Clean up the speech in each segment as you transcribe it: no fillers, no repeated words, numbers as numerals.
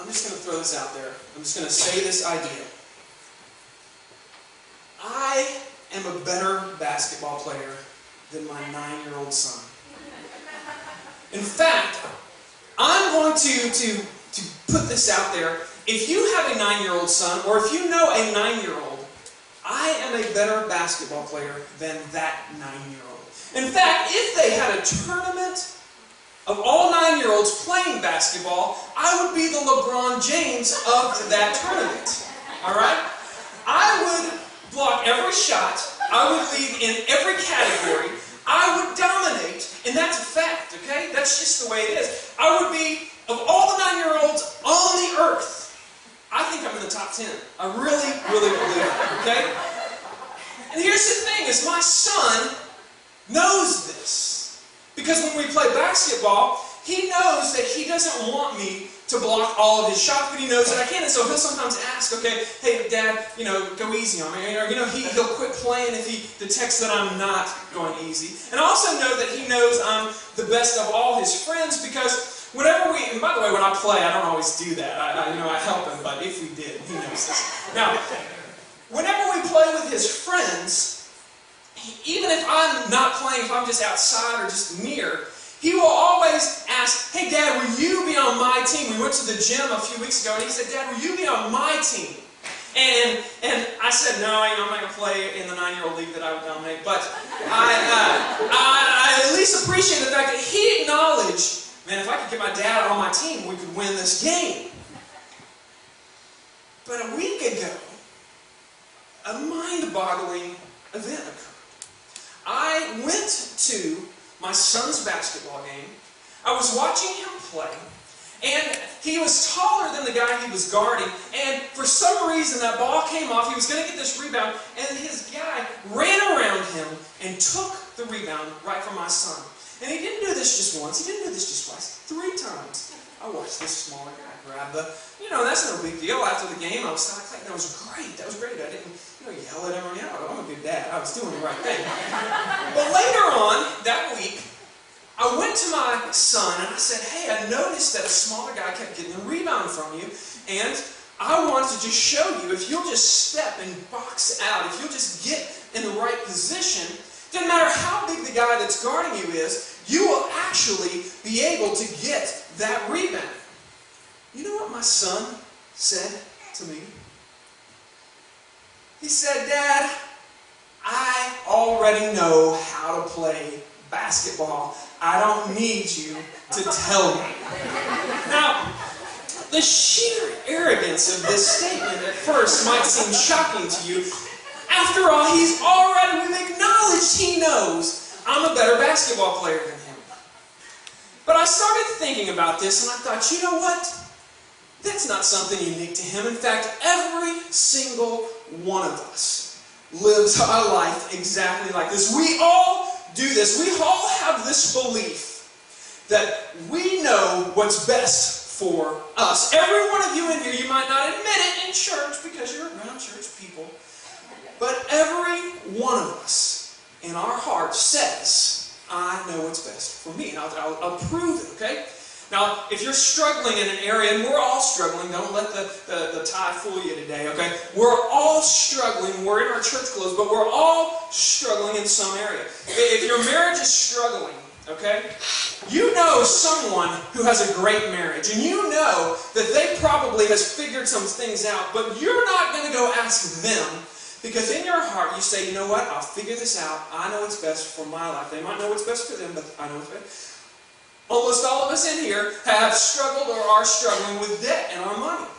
I'm just going to throw this out there. I'm just going to say this idea. I am a better basketball player than my 9-year-old son. In fact, I'm going to put this out there. If you have a 9-year-old son, or if you know a 9-year-old, I am a better basketball player than that 9-year-old. In fact, if they had a tournament of all 9-year-olds playing basketball, I would be the LeBron James of that tournament. Alright? I would block every shot. I would lead in every category. I would dominate. And that's a fact, okay? That's just the way it is. I would be, of all the 9-year-olds on the earth, I think I'm in the top 10. I really, really believe it, okay? And here's the thing, is my son knows this. Because when we play basketball, he knows that he doesn't want me to block all of his shots, but he knows that I can. And so he'll sometimes ask, okay, hey, Dad, go easy on me. Or, he'll quit playing if he detects that I'm not going easy. And I also know that he knows I'm the best of all his friends, because whenever and by the way, when I play, I don't always do that. I help him, but if we did, he knows this. Now, whenever we play with his friends, even if I'm not playing, if I'm just outside or just near, he will always ask, hey, Dad, will you be on my team? We went to the gym a few weeks ago, and he said, Dad, will you be on my team? And I said, no, I'm not going to play in the 9-year-old league that I would dominate, but I at least appreciate the fact that he acknowledged, man, if I could get my dad on my team, we could win this game. But a week ago, a mind-boggling event occurred. I went to my son's basketball game. I was watching him play, and he was taller than the guy he was guarding, and for some reason that ball came off. He was going to get this rebound, and his guy ran around him and took the rebound right from my son. And he didn't do this just once, he didn't do this just twice, 3 times. I watched this smaller guy grab the, that's no big deal. After the game, I was like, that was great. I didn't, yell at him or yell. I'm a good dad. I was doing the right thing. But later on that week, I went to my son and I said, hey, I noticed that a smaller guy kept getting a rebound from you, and I want to just show you, if you'll just step and box out, if you'll just get in the right position, doesn't matter how big the guy that's guarding you is, you will actually be able to get that rebound. You know what my son said to me? He said, Dad, I already know how to play basketball. I don't need you to tell me. Now, the sheer arrogance of this statement at first might seem shocking to you. After all, we've acknowledged he knows I'm a better basketball player than him. But I started thinking about this, and I thought, you know what? That's not something unique to him. In fact, every single one of us lives our life exactly like this. We all do this. We all have this belief that we know what's best for us. Every one of you in here, you might not admit it in church because you're around church people, but every one of us in our heart says, I know what's best for me. And I'll prove it, okay? Now, if you're struggling in an area, and we're all struggling, don't let the tie fool you today, okay? We're all struggling. We're in our church clothes, but we're all struggling in some area. If your marriage is struggling, okay, you know someone who has a great marriage, and you know that they probably has figured some things out, but you're not going to go ask them, because in your heart you say, you know what, I'll figure this out. I know what's best for my life. They might know what's best for them, but I know what's best. Almost all of us in here have struggled or are struggling with debt and our money.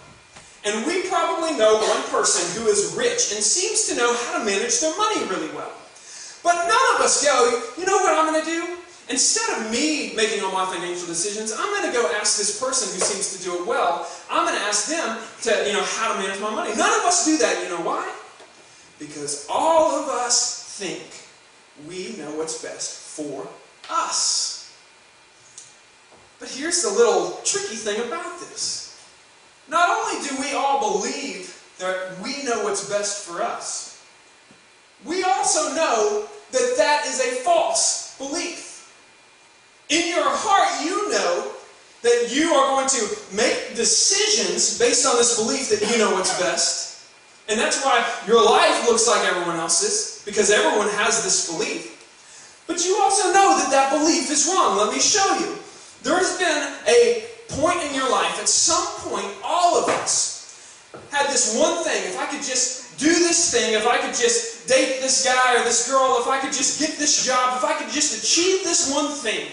And we probably know one person who is rich and seems to know how to manage their money really well. But none of us go, you know what I'm going to do? Instead of me making all my financial decisions, I'm going to go ask this person who seems to do it well. I'm going to ask them to, how to manage my money. None of us do that. You know why? Because all of us think we know what's best for us. But here's the little tricky thing about this. Not only do we all believe that we know what's best for us, we also know that that is a false belief. In your heart, you know That you are going to make decisions based on this belief that you know what's best. And that's why your life looks like everyone else's, because everyone has this belief. But you also know that that belief is wrong. Let me show you. There's been a point in your life, at some point, all of us had this one thing. If I could just do this thing, if I could just date this guy or this girl, if I could just get this job, if I could just achieve this one thing,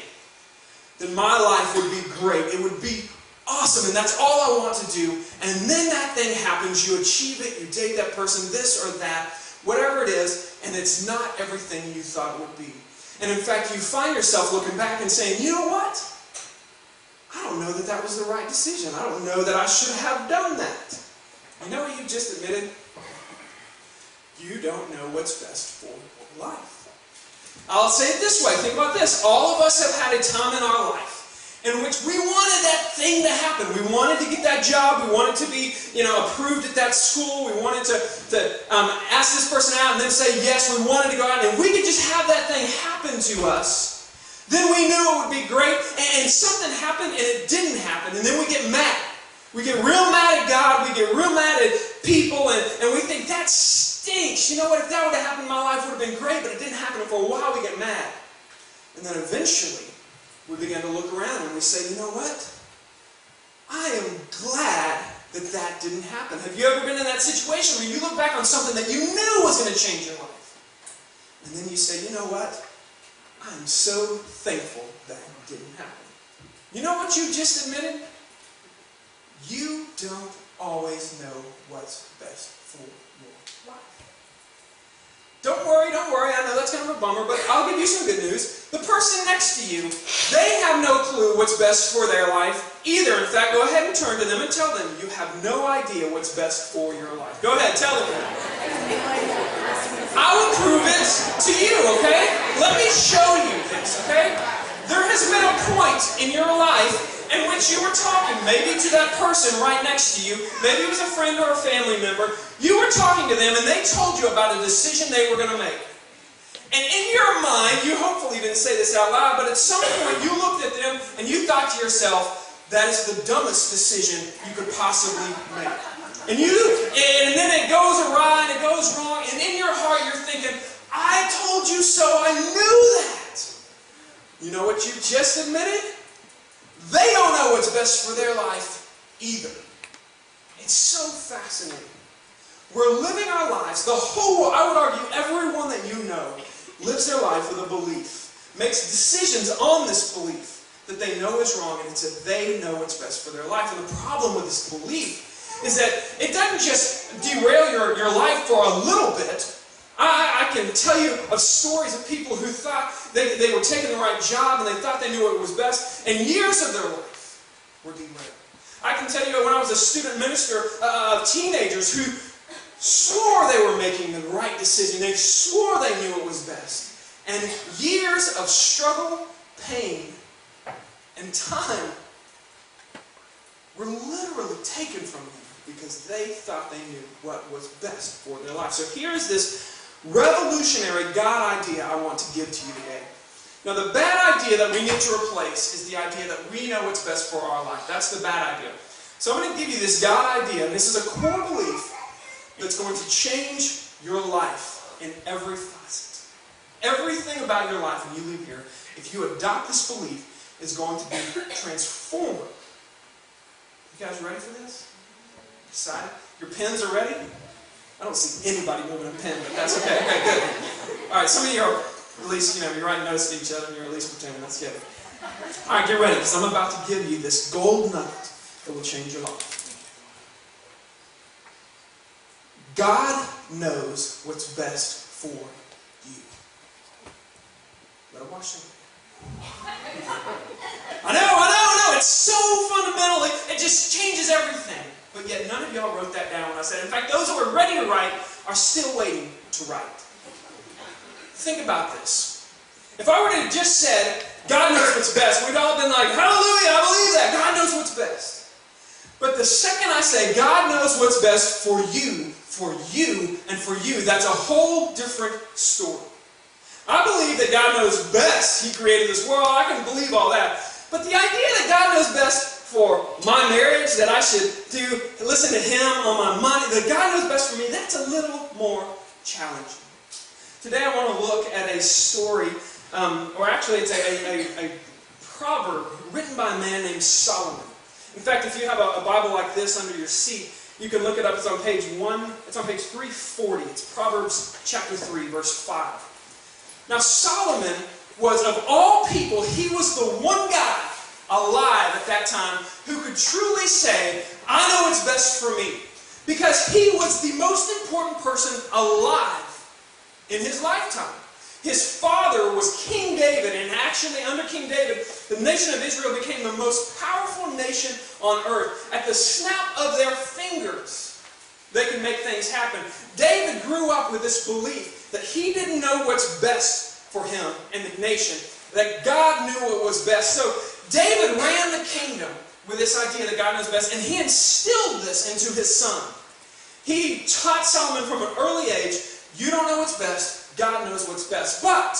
then my life would be great. It would be awesome, and that's all I want to do. And then that thing happens, you achieve it, you date that person, this or that, whatever it is, and it's not everything you thought it would be. And in fact, you find yourself looking back and saying, you know what? I don't know that that was the right decision. I don't know that I should have done that. You know what you just admitted? You don't know what's best for your life. I'll say it this way. Think about this. All of us have had a time in our life in which we wanted that thing to happen. We wanted to get that job. We wanted to be, approved at that school. We wanted to ask this person out and then say yes. We wanted to go out. And if we could just have that thing happen to us, then we knew it would be great. And something happened and it didn't happen. And then we get mad. We get real mad at God. We get real mad at people. And we think, that stinks. You know what? If that would have happened, my life would have been great. But it didn't happen. And for a while, we get mad. And then eventually, we begin to look around and we say, you know what? I am glad that that didn't happen. Have you ever been in that situation where you look back on something that you knew was going to change your life? And then you say, you know what? I'm so thankful that it didn't happen. You know what you just admitted? You don't always know what's best for your life. Don't worry. I know that's kind of a bummer, but I'll give you some good news. The person next to you, they have no clue what's best for their life either. In fact, go ahead and turn to them and tell them you have no idea what's best for your life. Go ahead, tell them that. I will prove it to you, okay? Let me show you this, okay? There has been a point in your life in which you were talking, maybe to that person right next to you, maybe it was a friend or a family member, you were talking to them and they told you about a decision they were going to make. And in your mind, you hopefully didn't say this out loud, but at some point you looked at them and you thought to yourself, that is the dumbest decision you could possibly make. And then it goes awry and it goes wrong, and in your heart you're thinking, I told you so, I knew that. You know what you just admitted? They don't know what's best for their life either. It's so fascinating. We're living our lives, the whole world, I would argue everyone that you know lives their life with a belief, makes decisions on this belief that they know is wrong, and it's that they know what's best for their life. And the problem with this belief is that it doesn't just derail your life for a little bit. I can tell you of stories of people who thought they were taking the right job and they thought they knew what was best, and years of their life were derailed. I can tell you when I was a student minister of teenagers who swore they were making the right decision. They swore they knew what was best. And years of struggle, pain, and time were literally taken from them because they thought they knew what was best for their life. So here's this revolutionary God idea I want to give to you today. Now, the bad idea that we need to replace is the idea that we know what's best for our life. That's the bad idea. So I'm going to give you this God idea, and this is a core belief that's going to change your life in every facet. Everything about your life when you leave here, if you adopt this belief, is going to be transformed. You guys ready for this? Excited? Your pens are ready? I don't see anybody moving a pen, but that's okay. Okay, good. All right, some of you are at least, you're writing notes to each other and you're at least pretending. That's good. All right, get ready, because I'm about to give you this gold nugget that will change your life. God knows what's best for you. Better watch them. I know. It's so fundamental. It just changes everything. But yet none of y'all wrote that down when I said it. In fact, those who are ready to write are still waiting to write. Think about this. If I were to have just said, God knows what's best, we'd all been like, hallelujah, I believe that. God knows what's best. But the second I say, God knows what's best for you, and for you, that's a whole different story. I believe that God knows best. He created this world. I can believe all that. But the idea that God knows best for my marriage, that I should listen to Him on my money, that God knows best for me, that's a little more challenging. Today I want to look at a story, or actually it's a proverb written by a man named Solomon. In fact, if you have a Bible like this under your seat, you can look it up. It's on page 340. It's Proverbs chapter 3, verse 5. Now Solomon was, of all people, he was the one guy alive at that time who could truly say, I know what's best for me. Because he was the most important person alive in his lifetime. His father was King David, and actually under King David, the nation of Israel became the most powerful nation on earth. At the snap of their fingers, they could make things happen. David grew up with this belief that he didn't know what's best for him and the nation, that God knew what was best. So David ran the kingdom with this idea that God knows best, and he instilled this into his son. He taught Solomon from an early age, you don't know what's best, God knows what's best. But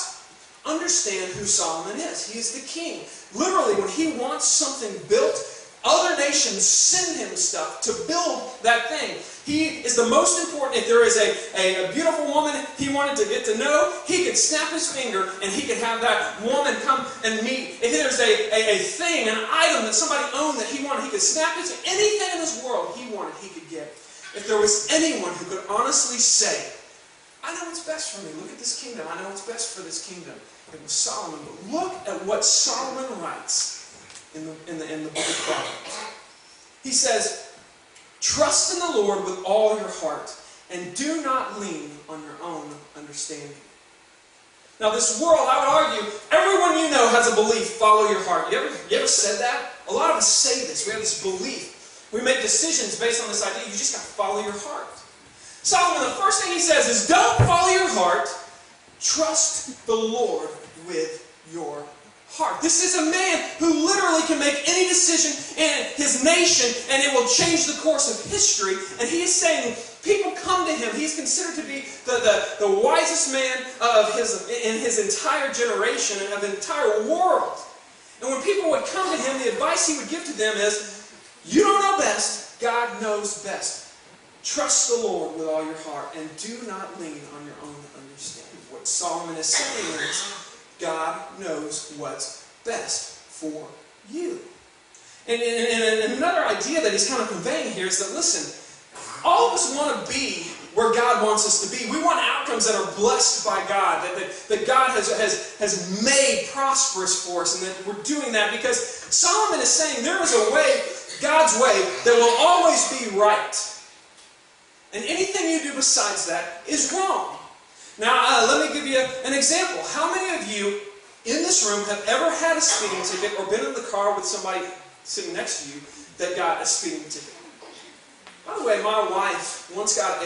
understand who Solomon is. He is the king. Literally, when he wants something built, other nations send him stuff to build that thing. He is the most important. If there is a beautiful woman he wanted to get to know, he could snap his finger and he could have that woman come and meet. If there's a thing, an item that somebody owned that he wanted, he could snap his finger. Anything in this world he wanted, he could get. If there was anyone who could honestly say, I know what's best for me. Look at this kingdom. I know what's best for this kingdom. It was Solomon. But look at what Solomon writes in the book of Proverbs. He says, trust in the Lord with all your heart, and do not lean on your own understanding. Now this world, I would argue, everyone you know has a belief, follow your heart. You ever said that? A lot of us say this. We have this belief. We make decisions based on this idea. You just got to follow your heart. Solomon, the first thing he says is, don't follow your heart. Trust the Lord with your heart. This is a man who literally can make any decision in his nation and it will change the course of history. And he is saying, people come to him. He's considered to be the wisest man in his entire generation and of the entire world. And when people would come to him, the advice he would give to them is, you don't know best, God knows best. Trust the Lord with all your heart and do not lean on your own understanding. What Solomon is saying is, God knows what's best for you. And another idea that he's kind of conveying here is that, listen, all of us want to be where God wants us to be. We want outcomes that are blessed by God, that God has made prosperous for us, and that we're doing that because Solomon is saying there is a way, God's way, that will always be right. And anything you do besides that is wrong. Now, let me give you an example. How many of you in this room have ever had a speeding ticket or been in the car with somebody sitting next to you that got a speeding ticket? By the way, my wife once got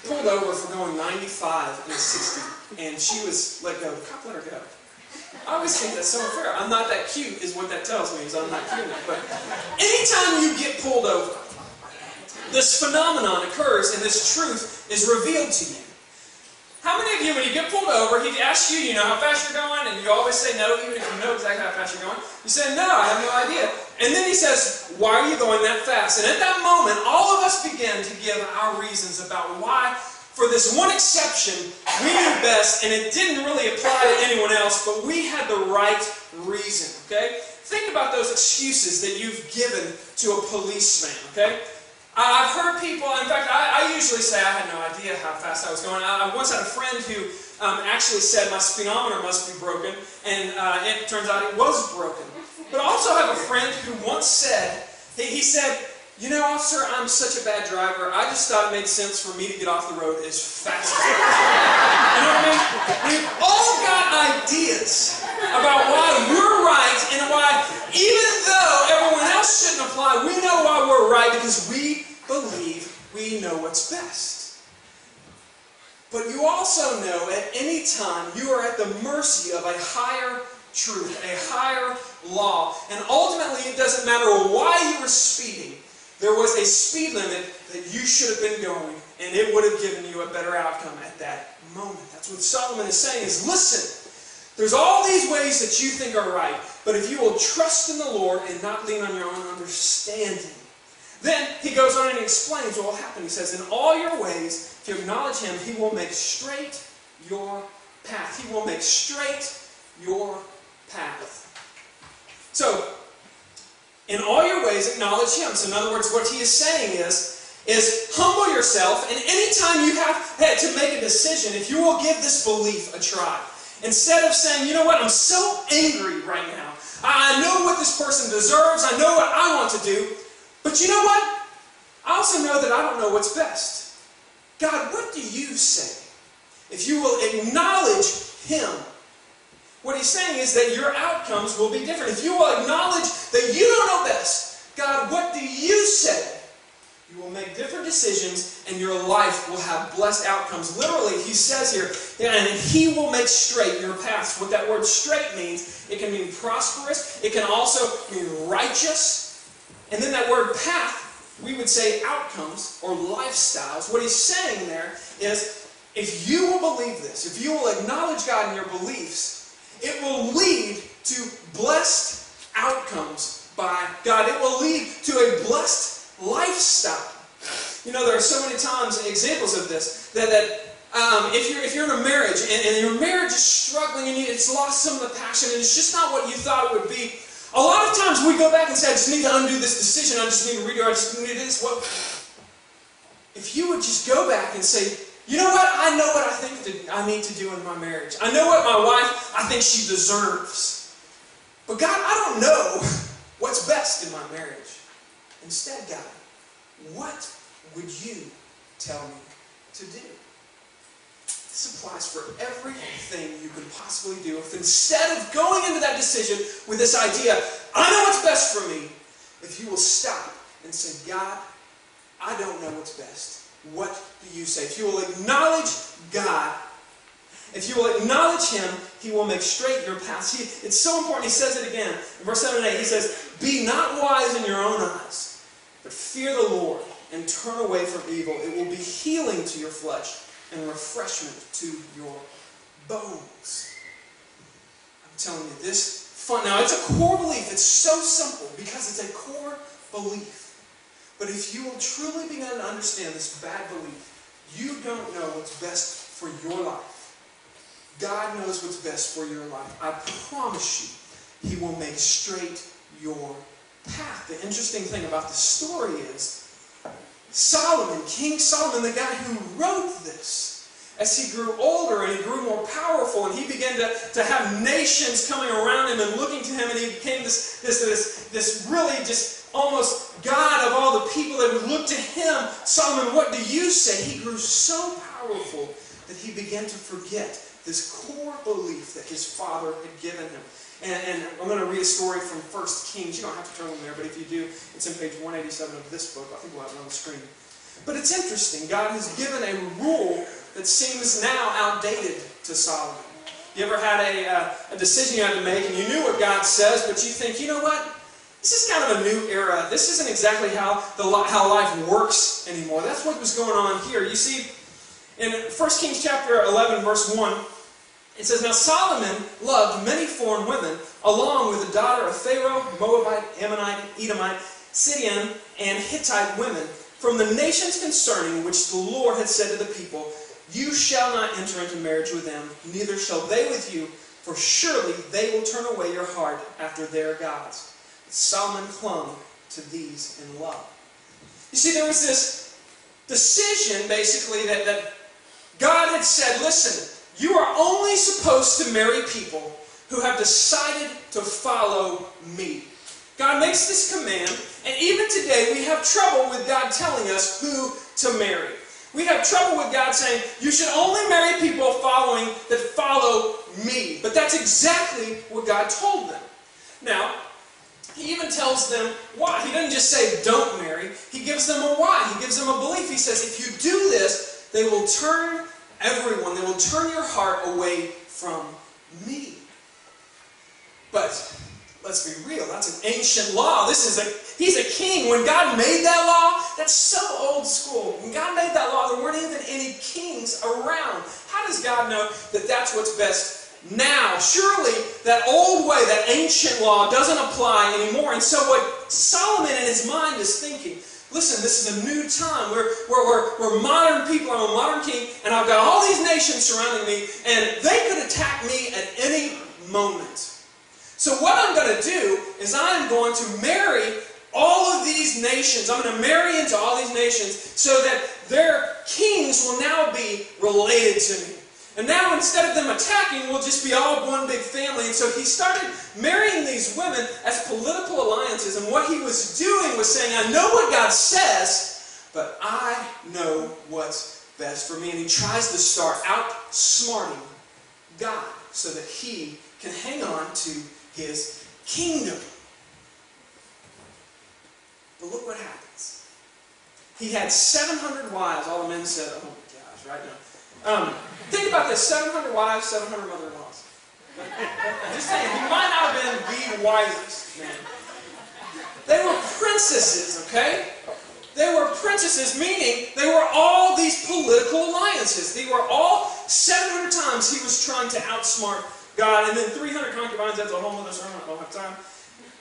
pulled over for going 95 and 60, and she was let go. The cop let her go. I always think that's so unfair. I'm not that cute is what that tells me, is I'm not cute enough. But anytime you get pulled over, this phenomenon occurs and this truth is revealed to you. How many of you, when you get pulled over, he asks you, you know how fast you're going, and you always say no, even if you know exactly how fast you're going. You say, no, I have no idea. And then he says, why are you going that fast? And at that moment, all of us begin to give our reasons about why, for this one exception, we knew best, and it didn't really apply to anyone else, but we had the right reason, okay? Think about those excuses that you've given to a policeman, okay? I've heard people, in fact, I usually say I had no idea how fast I was going. I once had a friend who actually said my speedometer must be broken, and it turns out it was broken. But I also have a friend who once said, he said, you know, officer, I'm such a bad driver, I just thought it made sense for me to get off the road as fast as I can. You know what I mean? We've all got ideas about why we're right and why, even though everyone else shouldn't apply, we know why we're right because we believe we know what's best. But you also know at any time you are at the mercy of a higher truth, a higher law. And ultimately it doesn't matter why you were speeding. There was a speed limit that you should have been going, and it would have given you a better outcome at that moment. That's what Solomon is saying is, listen, there's all these ways that you think are right. but if you will trust in the Lord and not lean on your own understanding. Then he goes on and he explains what will happen. He says, in all your ways, if you acknowledge him, he will make straight your path. He will make straight your path. So, in all your ways, acknowledge him. So in other words, what he is saying is humble yourself, and anytime you have to make a decision, if you will give this belief a try, instead of saying, you know what, I'm so angry right now. I know what this person deserves. I know what I want to do. But you know what? I also know that I don't know what's best. God, what do you say? If you will acknowledge him, what he's saying is that your outcomes will be different. If you will acknowledge that you don't know best, God, what do you say? You will make different decisions and your life will have blessed outcomes. Literally, he says here, and he will make straight your paths. What that word straight means, it can mean prosperous. It can also mean righteous. And then that word path, we would say outcomes or lifestyles. What he's saying there is, if you will believe this, if you will acknowledge God in your beliefs, it will lead to blessed outcomes by God. It will lead to a blessed lifestyle. You know, there are so many times examples of this that if you're in a marriage and your marriage is struggling and it's lost some of the passion and it's just not what you thought it would be, a lot of times we go back and say, I just need to undo this decision, I just need to redo it, I just need to do this. Well, if you would just go back and say, you know what? I know what I think I need to do in my marriage. I know what my wife, I think she deserves. But God, I don't know what's best in my marriage. Instead, God, what would you tell me to do? This applies for everything you can possibly do. If instead of going into that decision with this idea, I know what's best for me, if you will stop and say, God, I don't know what's best. What do you say? If you will acknowledge God, if you will acknowledge him, he will make straight your paths. It's so important. He says it again. In verse 7 and 8, he says, be not wise in your own eyes, but fear the Lord and turn away from evil. It will be healing to your flesh and refreshment to your bones. I'm telling you, this fun. Now, it's a core belief. It's so simple because it's a core belief. But if you will truly begin to understand this bad belief, you don't know what's best for your life. God knows what's best for your life. I promise you, he will make straight your path. The interesting thing about the story is, Solomon, King Solomon, the guy who wrote this, as he grew older and he grew more powerful and he began to have nations coming around him and looking to him, and he became this really just almost God of all the people that would look to him. Solomon, what do you say? He grew so powerful that he began to forget this core belief that his father had given him. And I'm going to read a story from 1 Kings. You don't have to turn them there, but if you do, it's in page 187 of this book. I think we'll have it on the screen. But it's interesting. God has given a rule that seems now outdated to Solomon. You ever had a decision you had to make and you knew what God says, but you think, you know what? This is kind of a new era. This isn't exactly how life works anymore. That's what was going on here. You see, in 1 Kings chapter 11, verse 1, it says, now Solomon loved many foreign women, along with the daughter of Pharaoh, Moabite, Ammonite, Edomite, Sidon, and Hittite women, from the nations concerning which the Lord had said to the people, you shall not enter into marriage with them, neither shall they with you, for surely they will turn away your heart after their gods. But Solomon clung to these in love. You see, there was this decision, basically, that God had said, listen, you are only supposed to marry people who have decided to follow me. God makes this command, and even today we have trouble with God telling us who to marry. We have trouble with God saying, you should only marry people that follow me. But that's exactly what God told them. Now, he even tells them why. He doesn't just say, don't marry. He gives them a why. He gives them a belief. He says, if you do this, they will turn everyone, they will turn your heart away from me. But let's be real, that's an ancient law. He's a king. When God made that law, that's so old school. When God made that law, there weren't even any kings around. How does God know that that's what's best now. Surely that old way, that ancient law doesn't apply anymore. And so what Solomon in his mind is thinking, listen, this is a new time. We're modern people. I'm a modern king, and I've got all these nations surrounding me, and they could attack me at any moment. So what I'm going to do is I'm going to marry all of these nations. I'm going to marry into all these nations so that their kings will now be related to me. And now instead of them attacking, we'll just be all one big family. And so he started marrying these women as political alliances. And what he was doing was saying, I know what God says, but I know what's best for me. And he tries to start outsmarting God so that he can hang on to his kingdom. But look what happens. He had 700 wives. All the men said, oh my gosh, right now. Think about this, 700 wives, 700 mother-in-laws. Just saying, he might not have been the wisest man. They were princesses, okay? They were princesses, meaning they were all these political alliances. They were all 700 times he was trying to outsmart God. And then 300 concubines, that's a whole other sermon, I don't have time.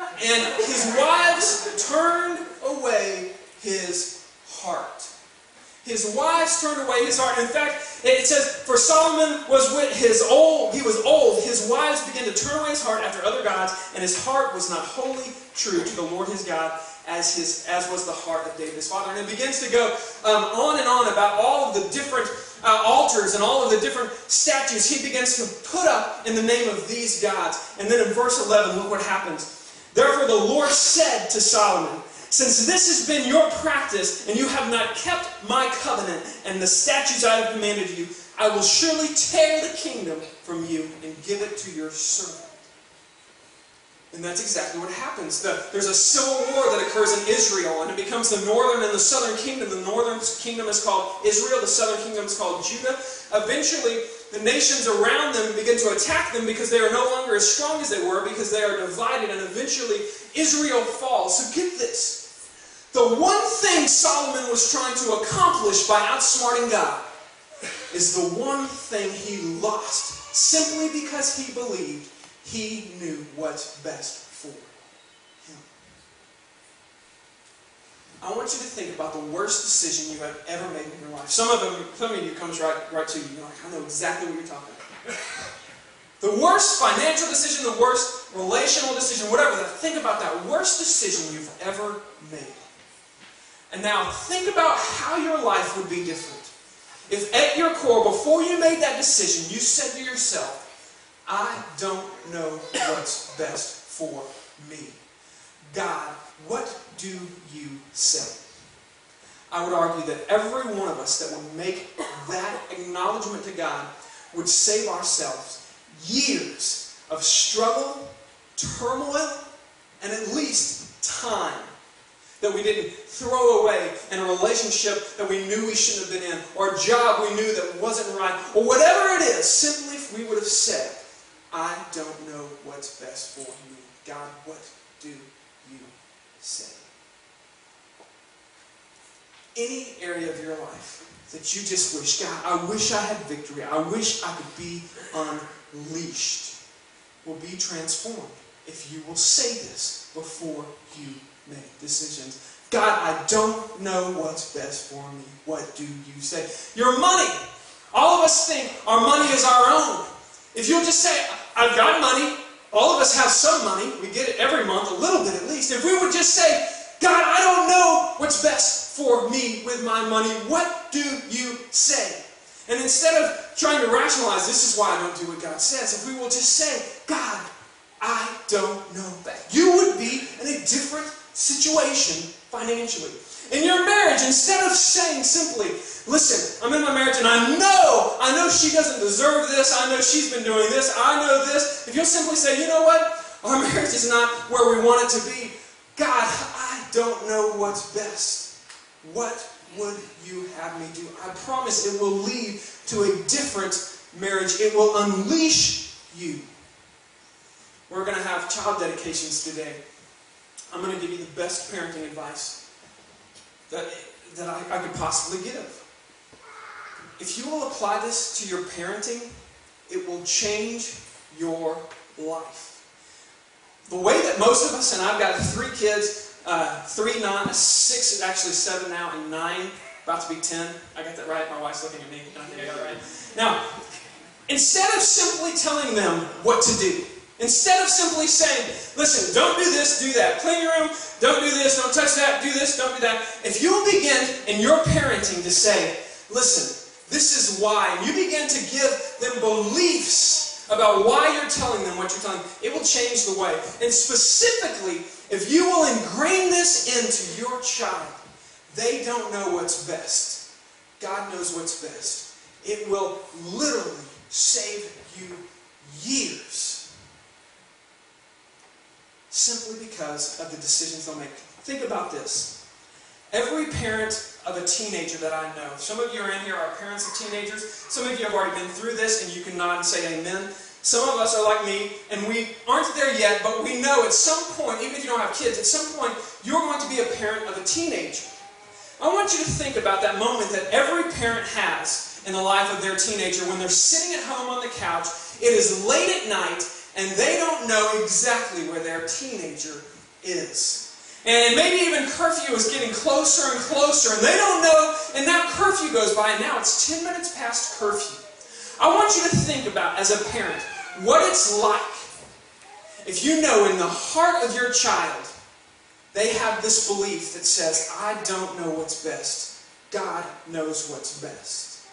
And his wives turned away his heart. His wives turned away his heart. In fact, it says, for Solomon was he was old. His wives began to turn away his heart after other gods, and his heart was not wholly true to the Lord his God, as was the heart of David his father. And it begins to go on and on about all of the different altars and all of the different statues he begins to put up in the name of these gods. And then in verse 11, look what happens. Therefore the Lord said to Solomon, since this has been your practice, and you have not kept my covenant and the statutes I have commanded you, I will surely tear the kingdom from you and give it to your servant. And that's exactly what happens. There's a civil war that occurs in Israel, and it becomes the northern and the southern kingdom. The northern kingdom is called Israel, the southern kingdom is called Judah. Eventually, the nations around them begin to attack them because they are no longer as strong as they were, because they are divided, and eventually Israel falls. So get this. The one thing Solomon was trying to accomplish by outsmarting God is the one thing he lost simply because he believed he knew what's best for him. I want you to think about the worst decision you have ever made in your life. Some of you comes right to you. You're like, I know exactly what you're talking about. The worst financial decision, the worst relational decision, whatever. Think about that worst decision you've ever made. And now think about how your life would be different if at your core, before you made that decision, you said to yourself, I don't know what's best for me. God, what do you say? I would argue that every one of us that would make that acknowledgement to God would save ourselves years of struggle, turmoil, and at least time that we didn't throw away in a relationship that we knew we shouldn't have been in, or a job we knew that wasn't right, or whatever it is, simply if we would have said, I don't know what's best for me. God, what do you say? Any area of your life that you just wish, God, I wish I had victory. I wish I could be unleashed, will be transformed if you will say this before you make decisions. God, I don't know what's best for me. What do you say? Your money. All of us think our money is our own. If you'll just say, I've got money. All of us have some money. We get it every month, a little bit at least. If we would just say, God, I don't know what's best for me with my money. What do you say? And instead of trying to rationalize, this is why I don't do what God says, if we will just say, God, I don't know that, you would be in a different situation financially. In your marriage, instead of saying simply, listen, I'm in my marriage and I know she doesn't deserve this, I know she's been doing this, I know this. If you'll simply say, you know what, our marriage is not where we want it to be. God, I don't know what's best. What would you have me do? I promise it will lead to a different marriage. It will unleash you. We're going to have child dedications today. I'm going to give you the best parenting advice that I could possibly give. If you will apply this to your parenting, it will change your life. The way that most of us, and I've got 3 kids, 3, 9, 6, actually 7 now, and 9, about to be 10. I got that right. My wife's looking at me, and I think I got it right. Now, instead of simply telling them what to do, instead of simply saying, listen, don't do this, do that. Clean your room, don't do this, don't touch that, do this, don't do that. If you'll begin in your parenting to say, listen, this is why, and you begin to give them beliefs about why you're telling them what you're telling them, it will change the way. And specifically, if you will ingrain this into your child, they don't know what's best. God knows what's best. It will literally save you years simply because of the decisions they'll make. Think about this. Every parent of a teenager that I know, some of you are in here are parents of teenagers, some of you have already been through this and you can nod and say amen. Some of us are like me and we aren't there yet, but we know at some point, even if you don't have kids, at some point you're going to be a parent of a teenager. I want you to think about that moment that every parent has in the life of their teenager when they're sitting at home on the couch, it is late at night, and they don't know exactly where their teenager is. And maybe even curfew is getting closer and closer, and they don't know, and now curfew goes by, and now it's 10 minutes past curfew. I want you to think about, as a parent, what it's like if you know in the heart of your child, they have this belief that says, I don't know what's best. God knows what's best.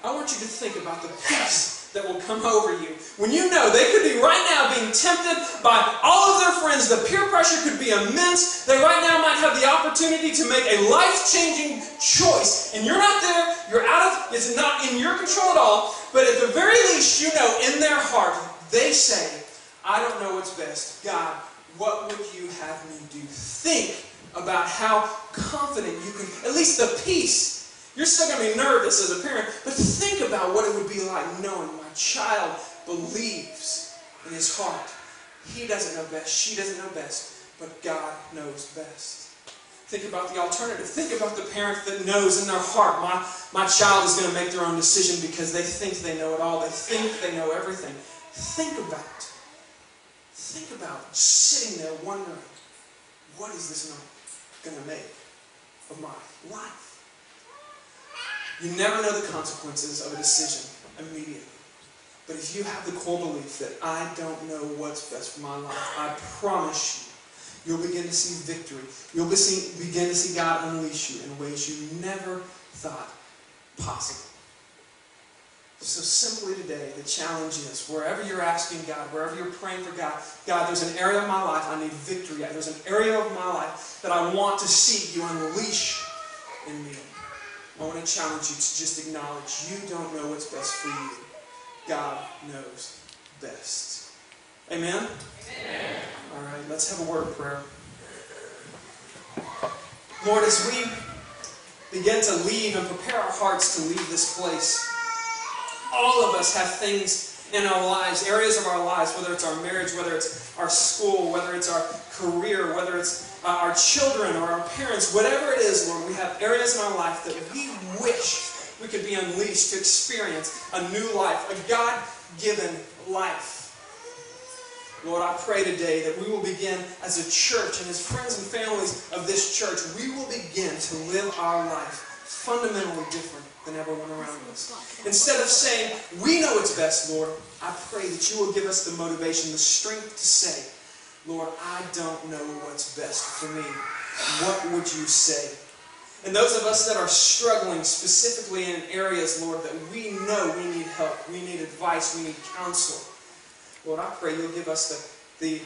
I want you to think about the peace that will come over you when you know they could be right now being tempted by all of their friends. The peer pressure could be immense. They right now might have the opportunity to make a life-changing choice. And you're not there. You're out of, it's not in your control at all. But at the very least, you know in their heart, they say, I don't know what's best. God, what would you have me do? Think about how confident you can, at least the peace. You're still going to be nervous as a parent, but think about what it would be like knowing my child believes in his heart. He doesn't know best, she doesn't know best, but God knows best. Think about the alternative. Think about the parent that knows in their heart, my child is going to make their own decision because they think they know it all. They think they know everything. Think about sitting there wondering, what is this going to make of my life? You never know the consequences of a decision immediately. But if you have the core belief that I don't know what's best for my life, I promise you, you'll begin to see victory. You'll begin to see God unleash you in ways you never thought possible. So simply today, the challenge is, wherever you're asking God, wherever you're praying for God, God, there's an area of my life I need victory. There's an area of my life that I want to see you unleash in me. I want to challenge you to just acknowledge you don't know what's best for you. God knows best. Amen? Amen. All right, let's have a word of prayer. Lord, as we begin to leave and prepare our hearts to leave this place, all of us have things in our lives, areas of our lives, whether it's our marriage, whether it's our school, whether it's our career, whether it's our children or our parents, whatever it is, Lord, we have areas in our life that we wish we could be unleashed to experience a new life, a God-given life. Lord, I pray today that we will begin as a church and as friends and families of this church, we will begin to live our life fundamentally different than everyone around us. Instead of saying, we know it's best, Lord, I pray that you will give us the motivation, the strength to say, Lord, I don't know what's best for me. What would you say? And those of us that are struggling specifically in areas, Lord, that we know we need help, we need advice, we need counsel, Lord, I pray you'll give us the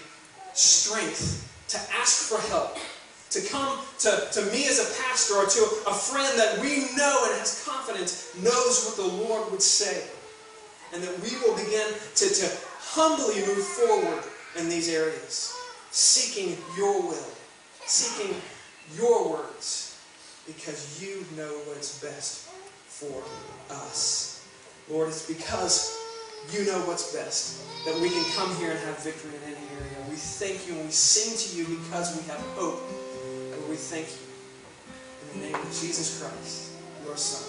strength to ask for help, to come to me as a pastor or to a friend that we know and has confidence knows what the Lord would say. And that we will begin to humbly move forward in these areas, seeking your will, seeking your words, because you know what's best for us. Lord, it's because you know what's best that we can come here and have victory in any area. We thank you and we sing to you because we have hope. And we thank you in the name of Jesus Christ, your Son.